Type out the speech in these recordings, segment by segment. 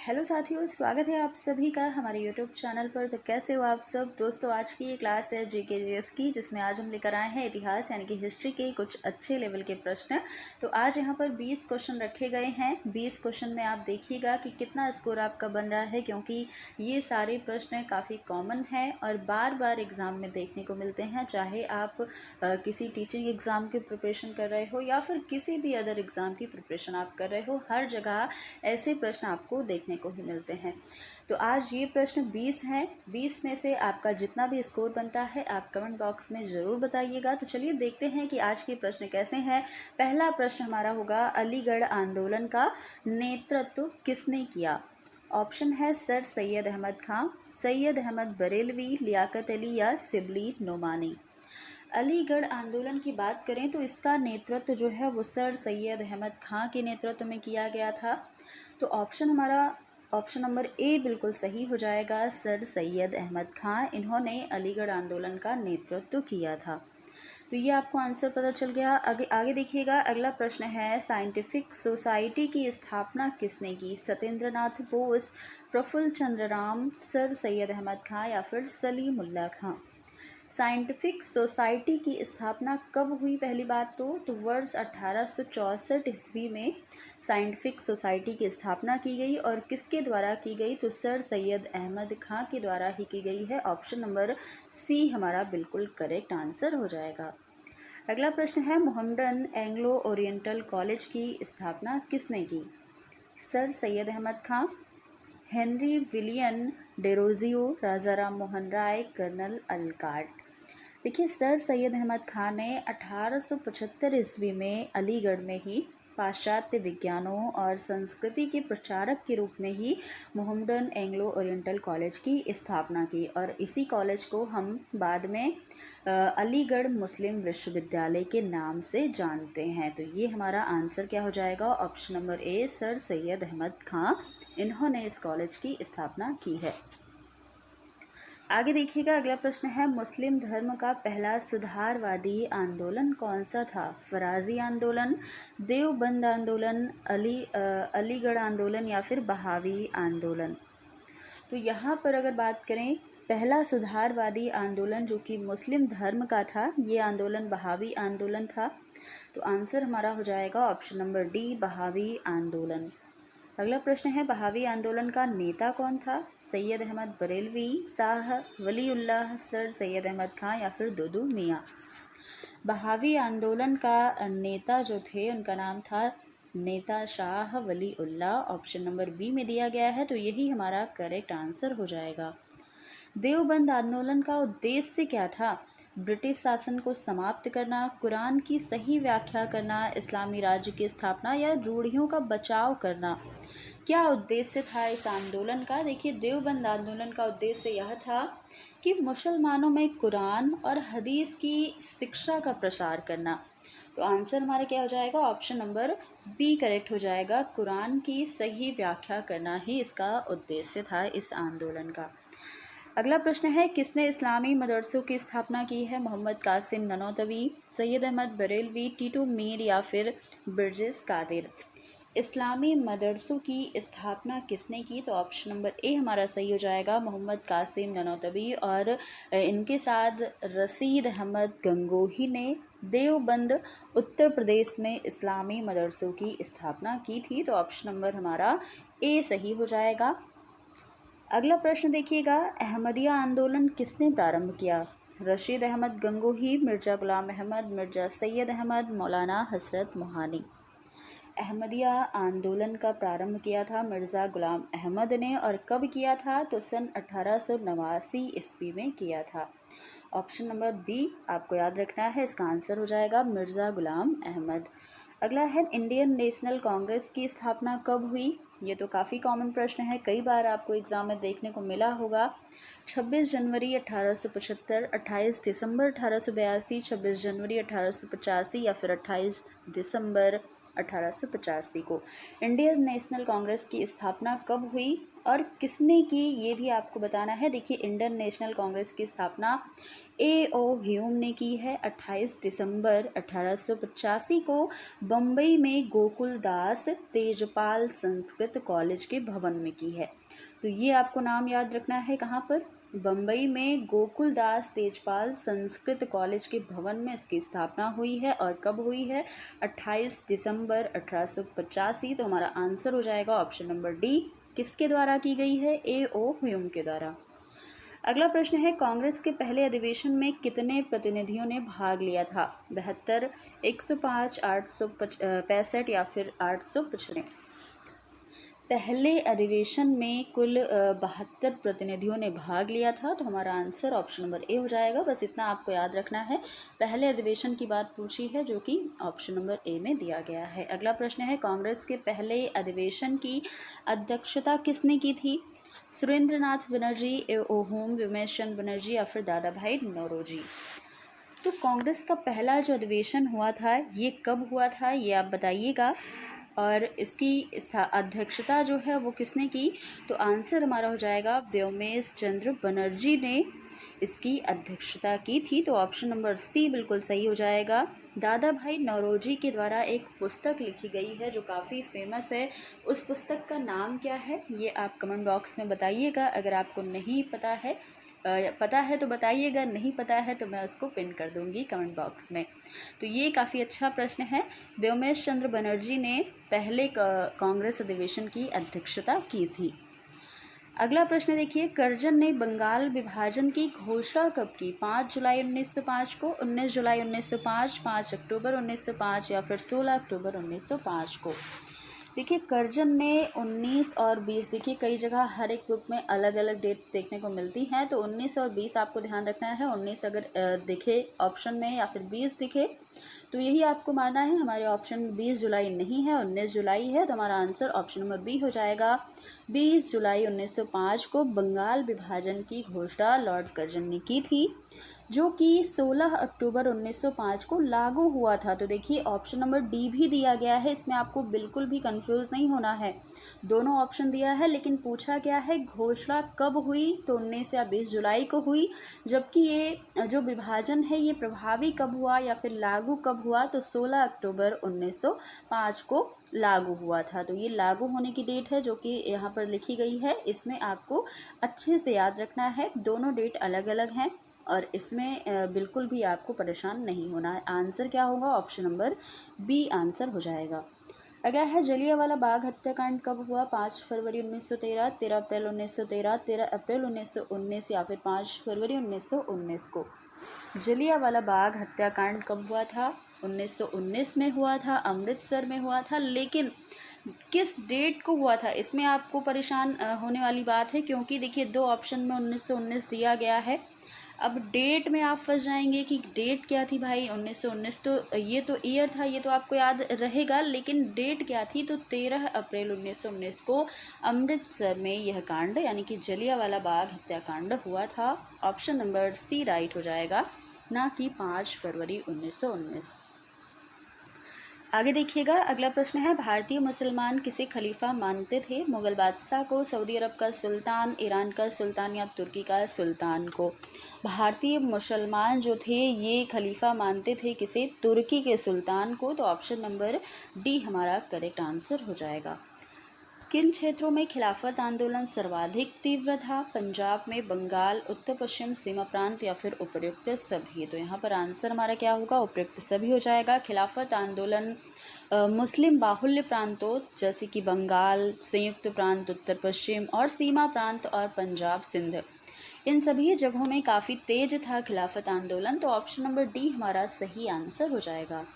Hello साथियों, स्वागत है आप सभी का हमारे यूट्यूब चैनल पर। तो कैसे हो आप सब दोस्तों। आज की ये क्लास है जीकेजीएस की, जिसमें आज हम लेकर आए हैं इतिहास यानी कि हिस्ट्री के कुछ अच्छे लेवल के प्रश्न। तो आज यहाँ पर 20 क्वेश्चन रखे गए हैं। 20 क्वेश्चन में आप देखिएगा कि कितना स्कोर आपका बन रहा है, क्योंकि ये सारे प्रश्न काफ़ी कॉमन हैं और बार बार एग्ज़ाम में देखने को मिलते हैं। चाहे आप किसी टीचिंग एग्ज़ाम की प्रिपरेशन कर रहे हो या फिर किसी भी अदर एग्ज़ाम की प्रिपरेशन आप कर रहे हो, हर जगह ऐसे प्रश्न आपको देखने को ही मिलते हैं। तो आज ये प्रश्न 20 हैं। 20 में से आपका जितना भी स्कोर बनता है आप कमेंट बॉक्स में ज़रूर बताइएगा। तो चलिए देखते हैं कि आज के प्रश्न कैसे हैं। पहला प्रश्न हमारा होगा, अलीगढ़ आंदोलन का नेतृत्व किसने किया। ऑप्शन है सर सैयद अहमद खां, सैयद अहमद बरेलवी, लियाकत अली या सिबली नोमानी। अलीगढ़ आंदोलन की बात करें तो इसका नेतृत्व जो है वो सर सैयद अहमद खां के नेतृत्व में किया गया था। तो ऑप्शन नंबर ए बिल्कुल सही हो जाएगा। सर सैयद अहमद खां, इन्होंने अलीगढ़ आंदोलन का नेतृत्व किया था। तो ये आपको आंसर पता चल गया। आगे देखिएगा, अगला प्रश्न है, साइंटिफिक सोसाइटी की स्थापना किसने की। सत्येंद्रनाथ बोस, प्रफुल्ल चंद्र राम, सर सैयद अहमद खां या फिर सलीमुल्लाह खां। साइंटिफिक सोसाइटी की स्थापना कब हुई। पहली बात तो वर्ष 1864 ईस्वी में साइंटिफिक सोसाइटी की स्थापना की गई और किसके द्वारा की गई, तो सर सैयद अहमद खां के द्वारा ही की गई है। ऑप्शन नंबर सी हमारा बिल्कुल करेक्ट आंसर हो जाएगा। अगला प्रश्न है, मोहम्मडन एंग्लो ओरिएंटल कॉलेज की स्थापना किसने की। सर सैयद अहमद खां, हेनरी विलियन डेरोजियो, राजा राम मोहन राय, कर्नल अलकाट। देखिए, सर सैयद अहमद खान ने 1875 ईस्वी में अलीगढ़ में ही पाश्चात्य विज्ञानों और संस्कृति के प्रचारक के रूप में ही मोहम्मडन एंग्लो ओरिएंटल कॉलेज की स्थापना की और इसी कॉलेज को हम बाद में अलीगढ़ मुस्लिम विश्वविद्यालय के नाम से जानते हैं। तो ये हमारा आंसर क्या हो जाएगा, option number A sir Syed Ahmad Khan, इन्होंने इस कॉलेज की स्थापना की है। आगे देखिएगा, अगला प्रश्न है, मुस्लिम धर्म का पहला सुधारवादी आंदोलन कौन सा था। फराजी आंदोलन, देवबंद आंदोलन, अलीगढ़ आंदोलन या फिर बहावी आंदोलन। तो यहाँ पर अगर बात करें, पहला सुधारवादी आंदोलन जो कि मुस्लिम धर्म का था, ये आंदोलन बहावी आंदोलन था। तो आंसर हमारा हो जाएगा ऑप्शन नंबर डी, बहावी आंदोलन। अगला प्रश्न है, बहावी आंदोलन का नेता कौन था। सैयद अहमद बरेलवी, शाह वलीउल्लाह, सर सैयद अहमद खां या फिर दुदू मियाँ। बहावी आंदोलन का नेता जो थे उनका नाम था नेता Shah Waliullah. Option number B में दिया गया है, तो यही हमारा करेक्ट आंसर हो जाएगा। देवबंद आंदोलन का उद्देश्य क्या था। ब्रिटिश शासन को समाप्त करना, कुरान की सही व्याख्या करना, इस्लामी राज्य की स्थापना या रूढ़ियों का बचाव करना। क्या उद्देश्य था इस आंदोलन का। देखिए, देवबंद आंदोलन का उद्देश्य यह था कि मुसलमानों में कुरान और हदीस की शिक्षा का प्रसार करना। तो आंसर हमारा क्या हो जाएगा, ऑप्शन नंबर बी करेक्ट हो जाएगा। कुरान की सही व्याख्या करना ही इसका उद्देश्य था इस आंदोलन का। अगला प्रश्न है, किसने इस्लामी मदरसों की स्थापना की है। मोहम्मद कासिम ननौतवी, सैयद अहमद बरेलवी, टीटू मीर या फिर बिरजिस कादिर। इस्लामी मदरसों की स्थापना किसने की, तो ऑप्शन नंबर ए हमारा सही हो जाएगा, मोहम्मद कासिम ननौतवी। और इनके साथ रशीद अहमद गंगोही ने देवबंद उत्तर प्रदेश में इस्लामी मदरसों की स्थापना की थी। तो ऑप्शन नंबर हमारा ए सही हो जाएगा। अगला प्रश्न देखिएगा, अहमदिया आंदोलन किसने प्रारंभ किया। रशीद अहमद गंगोही, मिर्ज़ा गुलाम अहमद, मिर्ज़ा सैयद अहमद, मौलाना हसरत मोहानी। अहमदिया आंदोलन का प्रारंभ किया था मिर्ज़ा गुलाम अहमद ने, और कब किया था, तो सन 1889 ईस्वी में किया था। ऑप्शन नंबर बी आपको याद रखना है, इसका आंसर हो जाएगा मिर्ज़ा गुलाम अहमद। अगला है, इंडियन नेशनल कांग्रेस की स्थापना कब हुई। ये तो काफ़ी कॉमन प्रश्न है, कई बार आपको एग्जाम में देखने को मिला होगा। 26 जनवरी 1875, 28 दिसंबर 1882, 26 जनवरी 1885 या फिर 28 दिसंबर 1885 को। इंडियन नेशनल कांग्रेस की स्थापना कब हुई और किसने की, ये भी आपको बताना है। देखिए, इंडियन नेशनल कांग्रेस की स्थापना A.O. ह्यूम ने की है 28 दिसंबर 1885 को बम्बई में गोकुलदास तेजपाल संस्कृत कॉलेज के भवन में की है। तो ये आपको नाम याद रखना है, कहाँ पर, बम्बई में गोकुलदास तेजपाल संस्कृत कॉलेज के भवन में इसकी स्थापना हुई है। और कब हुई है, 28 दिसंबर 1885। तो हमारा आंसर हो जाएगा ऑप्शन नंबर डी, किसके द्वारा की गई है, A.O. ह्यूम के द्वारा। अगला प्रश्न है, कांग्रेस के पहले अधिवेशन में कितने प्रतिनिधियों ने भाग लिया था, 72, 105, 865 या फिर 895। पहले अधिवेशन में कुल 72 प्रतिनिधियों ने भाग लिया था। तो हमारा आंसर ऑप्शन नंबर ए हो जाएगा। बस इतना आपको याद रखना है, पहले अधिवेशन की बात पूछी है जो कि ऑप्शन नंबर ए में दिया गया है। अगला प्रश्न है, कांग्रेस के पहले अधिवेशन की अध्यक्षता किसने की थी, सुरेंद्रनाथ बनर्जी, A.O. ह्यूम, विमेश चंद्र बनर्जी या फिर दादा भाई नौरोजी। तो कांग्रेस का पहला जो अधिवेशन हुआ था ये कब हुआ था, ये आप बताइएगा। और इसकी अध्यक्षता जो है वो किसने की, तो आंसर हमारा हो जाएगा व्योमेश चंद्र बनर्जी ने इसकी अध्यक्षता की थी। तो ऑप्शन नंबर सी बिल्कुल सही हो जाएगा। दादा भाई नौरोजी के द्वारा एक पुस्तक लिखी गई है जो काफ़ी फेमस है, उस पुस्तक का नाम क्या है, ये आप कमेंट बॉक्स में बताइएगा। अगर आपको नहीं पता है तो बताइएगा, नहीं पता है तो मैं उसको पिन कर दूंगी कमेंट बॉक्स में। तो ये काफ़ी अच्छा प्रश्न है। व्योमेश चंद्र बनर्जी ने पहले कांग्रेस अधिवेशन की अध्यक्षता की थी। अगला प्रश्न देखिए, कर्जन ने बंगाल विभाजन की घोषणा कब की, 5 जुलाई 1905 को, 19 जुलाई 1905, 5 अक्टूबर 1905 या फिर 16 अक्टूबर 1905 को। देखिए, कर्जन ने 19 और 20, देखिए कई जगह हर एक बुक में अलग अलग डेट देखने को मिलती हैं, तो 19 और 20 आपको ध्यान रखना है। 19 अगर दिखे ऑप्शन में या फिर 20 दिखे तो यही आपको मानना है। हमारे ऑप्शन 20 जुलाई नहीं है, 19 जुलाई है। तो हमारा आंसर ऑप्शन नंबर बी हो जाएगा। 20 जुलाई 1905 को बंगाल विभाजन की घोषणा लॉर्ड कर्जन ने की थी, जो कि 16 अक्टूबर 1905 को लागू हुआ था। तो देखिए, ऑप्शन नंबर डी भी दिया गया है, इसमें आपको बिल्कुल भी कंफ्यूज नहीं होना है। दोनों ऑप्शन दिया है, लेकिन पूछा क्या है, घोषणा कब हुई, तो 19 या 20 जुलाई को हुई। जबकि ये जो विभाजन है ये प्रभावी कब हुआ या फिर लागू कब हुआ, तो 16 अक्टूबर 1905 को लागू हुआ था। तो ये लागू होने की डेट है जो कि यहाँ पर लिखी गई है, इसमें आपको अच्छे से याद रखना है। दोनों डेट अलग अलग हैं और इसमें बिल्कुल भी आपको परेशान नहीं होना है। आंसर क्या होगा, ऑप्शन नंबर बी आंसर हो जाएगा। अगला है, जलियांवाला बाग हत्याकांड कब हुआ, 5 फरवरी 1913, 13 अप्रैल 1913, 13 अप्रैल 1919 या फिर 5 फरवरी 1919 को। जलियांवाला बाग हत्याकांड कब हुआ था, 1919 में हुआ था, अमृतसर में हुआ था। लेकिन किस डेट को हुआ था, इसमें आपको परेशान होने वाली बात है, क्योंकि देखिए 2 ऑप्शन में 1919 दिया गया है। अब डेट में आप फंस जाएंगे कि डेट क्या थी भाई, 1919 तो ये तो ईयर था, ये तो आपको याद रहेगा, लेकिन डेट क्या थी, तो 13 अप्रैल 1919 को अमृतसर में यह कांड यानी कि जलियांवाला बाग हत्याकांड हुआ था। ऑप्शन नंबर सी राइट हो जाएगा, ना कि 5 फरवरी 1919। आगे देखिएगा, अगला प्रश्न है, भारतीय मुसलमान किसे खलीफा मानते थे, मुगल बादशाह को, सऊदी अरब का सुल्तान, ईरान का सुल्तान या तुर्की का सुल्तान को। भारतीय मुसलमान जो थे ये खलीफा मानते थे किसे, तुर्की के सुल्तान को। तो ऑप्शन नंबर डी हमारा करेक्ट आंसर हो जाएगा। किन क्षेत्रों में खिलाफत आंदोलन सर्वाधिक तीव्र था, पंजाब में, बंगाल, उत्तर पश्चिम सीमा प्रांत या फिर उपयुक्त सभी। तो यहाँ पर आंसर हमारा क्या होगा, उपयुक्त सभी हो जाएगा। खिलाफत आंदोलन मुस्लिम बाहुल्य प्रांतों जैसे कि बंगाल, संयुक्त प्रांत, उत्तर पश्चिम और सीमा प्रांत और पंजाब सिंध, इन सभी जगहों में काफ़ी तेज था खिलाफत आंदोलन। तो ऑप्शन नंबर डी हमारा सही आंसर हो जाएगा।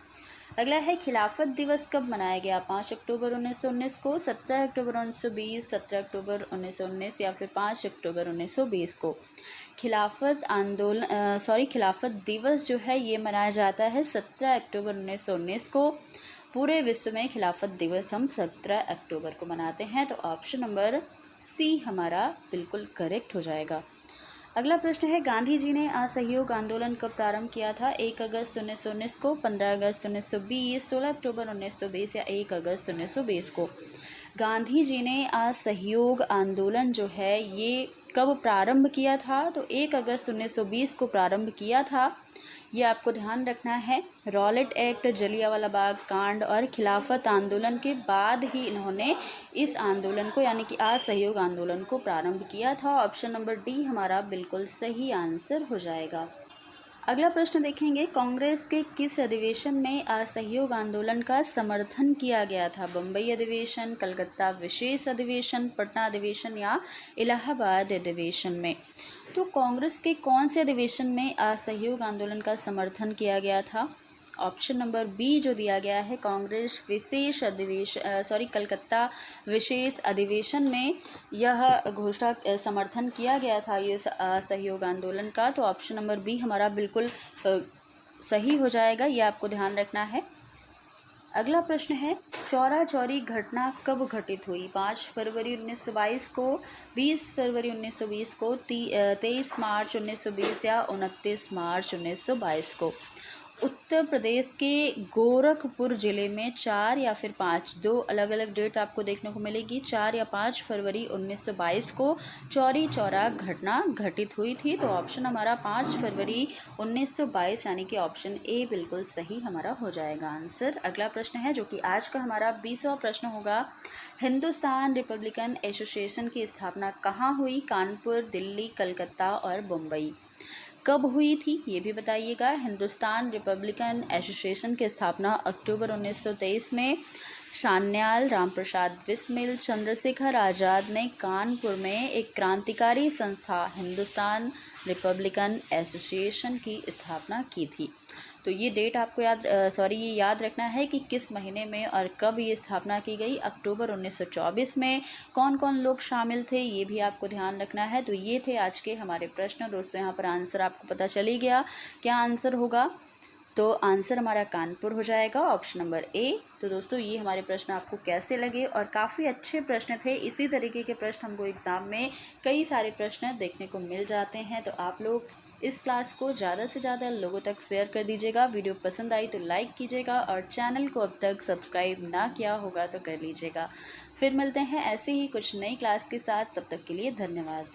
अगला है, खिलाफत दिवस कब मनाया गया, 5 अक्टूबर 1919 को, 17 अक्टूबर 1920, 17 अक्टूबर 1919 या फिर 5 अक्टूबर 1920 को। खिलाफत दिवस जो है ये मनाया जाता है 17 अक्टूबर 1919 को। पूरे विश्व में खिलाफत दिवस हम 17 अक्टूबर को मनाते हैं। तो ऑप्शन नंबर सी हमारा बिल्कुल करेक्ट हो जाएगा। अगला प्रश्न है, गांधी जी ने असहयोग आंदोलन कब प्रारंभ किया था? 1 अगस्त 1919 को, 15 अगस्त 1920, 16 अक्टूबर 1920 या 1 अगस्त 1920 को? गांधी जी ने असहयोग आंदोलन जो है ये कब प्रारंभ किया था? तो 1 अगस्त 1920 को प्रारंभ किया था। ये आपको ध्यान रखना है। रॉलेट एक्ट, जलियांवाला बाग कांड और खिलाफत आंदोलन के बाद ही इन्होंने इस आंदोलन को यानी कि असहयोग आंदोलन को प्रारंभ किया था। ऑप्शन नंबर डी हमारा बिल्कुल सही आंसर हो जाएगा। अगला प्रश्न देखेंगे, कांग्रेस के किस अधिवेशन में असहयोग आंदोलन का समर्थन किया गया था? बम्बई अधिवेशन, कलकत्ता विशेष अधिवेशन, पटना अधिवेशन या इलाहाबाद अधिवेशन में? तो कांग्रेस के कौन से अधिवेशन में असहयोग आंदोलन का समर्थन किया गया था? ऑप्शन नंबर बी जो दिया गया है, कांग्रेस विशेष अधिवेशन कलकत्ता विशेष अधिवेशन में यह घोषणा समर्थन किया गया था ये असहयोग आंदोलन का। तो ऑप्शन नंबर बी हमारा बिल्कुल सही हो जाएगा, ये आपको ध्यान रखना है। अगला प्रश्न है, चौरा चौरी घटना कब घटित हुई? 5 फरवरी 1922 को, 20 फरवरी 1920 को, 23 मार्च 1920 या 29 मार्च 1922 को? उत्तर प्रदेश के गोरखपुर ज़िले में 4 या फिर 5, दो अलग अलग डेट आपको देखने को मिलेगी। 4 या 5 फरवरी 1922 को चौरी चौरा घटना घटित हुई थी। तो ऑप्शन हमारा 5 फरवरी 1922 यानी कि ऑप्शन ए बिल्कुल सही हमारा हो जाएगा आंसर। अगला प्रश्न है जो कि आज का हमारा 20वां प्रश्न होगा, हिंदुस्तान रिपब्लिकन एसोसिएशन की स्थापना कहाँ हुई? कानपुर, दिल्ली, कलकत्ता और मुंबई? कब हुई थी ये भी बताइएगा। हिंदुस्तान रिपब्लिकन एसोसिएशन की स्थापना अक्टूबर 1923 में सान्याल रामप्रसाद बिस्मिल, चंद्रशेखर आज़ाद ने कानपुर में एक क्रांतिकारी संस्था हिंदुस्तान रिपब्लिकन एसोसिएशन की स्थापना की थी। तो ये डेट आपको ये याद रखना है कि किस महीने में और कब ये स्थापना की गई। अक्टूबर 1924 में। कौन कौन लोग शामिल थे ये भी आपको ध्यान रखना है। तो ये थे आज के हमारे प्रश्न। दोस्तों यहाँ पर आंसर आपको पता चल ही गया, क्या आंसर होगा? तो आंसर हमारा कानपुर हो जाएगा, ऑप्शन नंबर ए। तो दोस्तों ये हमारे प्रश्न आपको कैसे लगे? और काफ़ी अच्छे प्रश्न थे। इसी तरीके के प्रश्न हमको एग्ज़ाम में कई सारे प्रश्न देखने को मिल जाते हैं। तो आप लोग इस क्लास को ज़्यादा से ज़्यादा लोगों तक शेयर कर दीजिएगा। वीडियो पसंद आई तो लाइक कीजिएगा और चैनल को अब तक सब्सक्राइब ना किया होगा तो कर लीजिएगा। फिर मिलते हैं ऐसे ही कुछ नई क्लास के साथ, तब तक के लिए धन्यवाद।